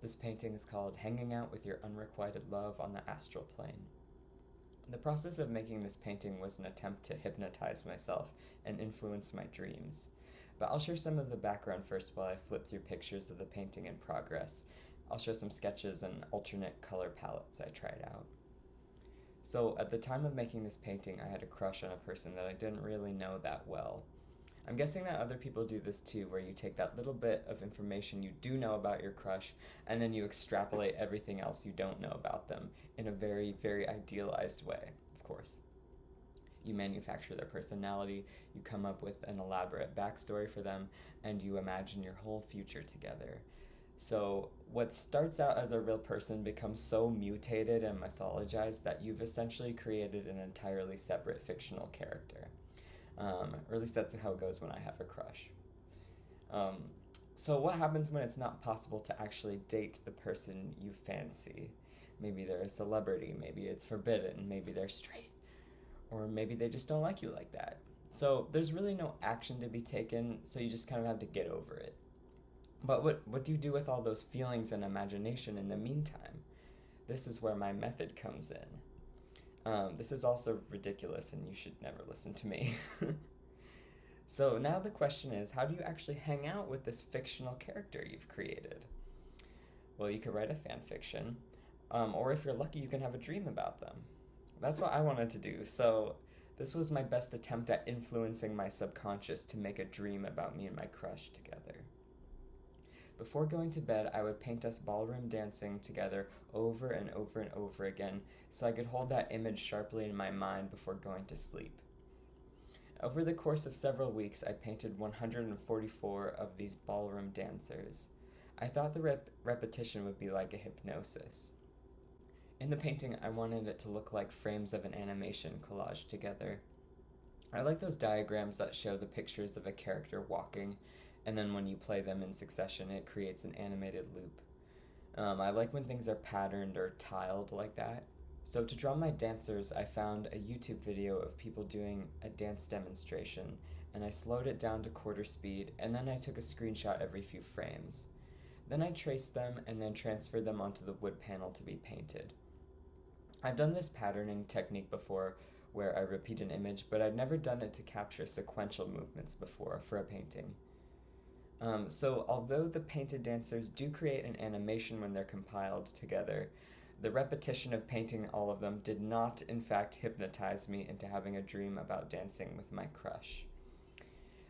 This painting is called Hanging Out with Your Unrequited Love on the Astral Plane. The process of making this painting was an attempt to hypnotize myself and influence my dreams. But I'll share some of the background first while I flip through pictures of the painting in progress. I'll show some sketches and alternate color palettes I tried out. So at the time of making this painting, I had a crush on a person that I didn't really know that well. I'm guessing that other people do this too, where you take that little bit of information you do know about your crush, and then you extrapolate everything else you don't know about them in a very, very idealized way, of course. You manufacture their personality, you come up with an elaborate backstory for them, and you imagine your whole future together. So what starts out as a real person becomes so mutated and mythologized that you've essentially created an entirely separate fictional character. Or at least that's how it goes when I have a crush. So what happens when it's not possible to actually date the person you fancy? Maybe they're a celebrity, maybe it's forbidden, maybe they're straight, or maybe they just don't like you like that. So there's really no action to be taken, so you just kind of have to get over it. But what do you do with all those feelings and imagination in the meantime? This is where my method comes in. This is also ridiculous and you should never listen to me. So now the question is, how do you actually hang out with this fictional character you've created? Well, you could write a fan fiction, or if you're lucky, you can have a dream about them. That's what I wanted to do, so this was my best attempt at influencing my subconscious to make a dream about me and my crush together. Before going to bed, I would paint us ballroom dancing together over and over and over again so I could hold that image sharply in my mind before going to sleep. Over the course of several weeks, I painted 144 of these ballroom dancers. I thought the repetition would be like a hypnosis. In the painting, I wanted it to look like frames of an animation collaged together. I like those diagrams that show the pictures of a character walking, and then when you play them in succession, it creates an animated loop. I like when things are patterned or tiled like that. So to draw my dancers, I found a YouTube video of people doing a dance demonstration, and I slowed it down to quarter speed, and then I took a screenshot every few frames. Then I traced them and then transferred them onto the wood panel to be painted. I've done this patterning technique before, where I repeat an image, but I've never done it to capture sequential movements before for a painting. So although the painted dancers do create an animation when they're compiled together, the repetition of painting all of them did not, in fact, hypnotize me into having a dream about dancing with my crush.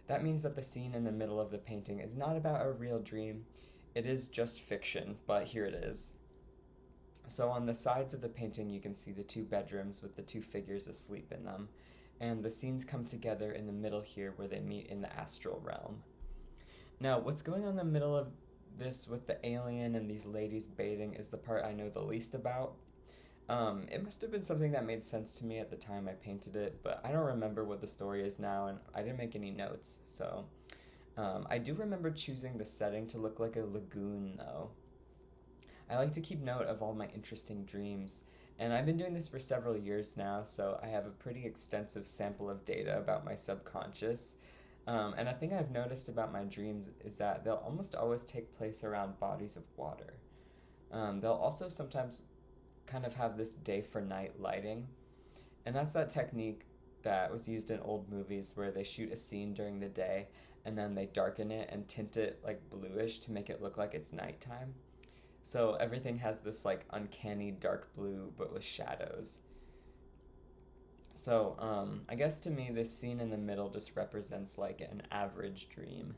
That means that the scene in the middle of the painting is not about a real dream, it is just fiction, but here it is. So on the sides of the painting you can see the two bedrooms with the two figures asleep in them, and the scenes come together in the middle here where they meet in the astral realm. Now, what's going on in the middle of this with the alien and these ladies bathing is the part I know the least about. It must have been something that made sense to me at the time I painted it, but I don't remember what the story is now, and I didn't make any notes, so... I do remember choosing the setting to look like a lagoon, though. I like to keep note of all my interesting dreams, and I've been doing this for several years now, so I have a pretty extensive sample of data about my subconscious. And a thing I've noticed about my dreams is that they'll almost always take place around bodies of water. They'll also sometimes kind of have this day for night lighting, and that's that technique that was used in old movies where they shoot a scene during the day and then they darken it and tint it like bluish to make it look like it's nighttime. So everything has this like uncanny dark blue but with shadows. So I guess to me this scene in the middle just represents like an average dream.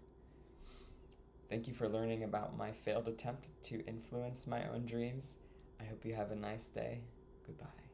Thank you for learning about my failed attempt to influence my own dreams. I hope you have a nice day. Goodbye.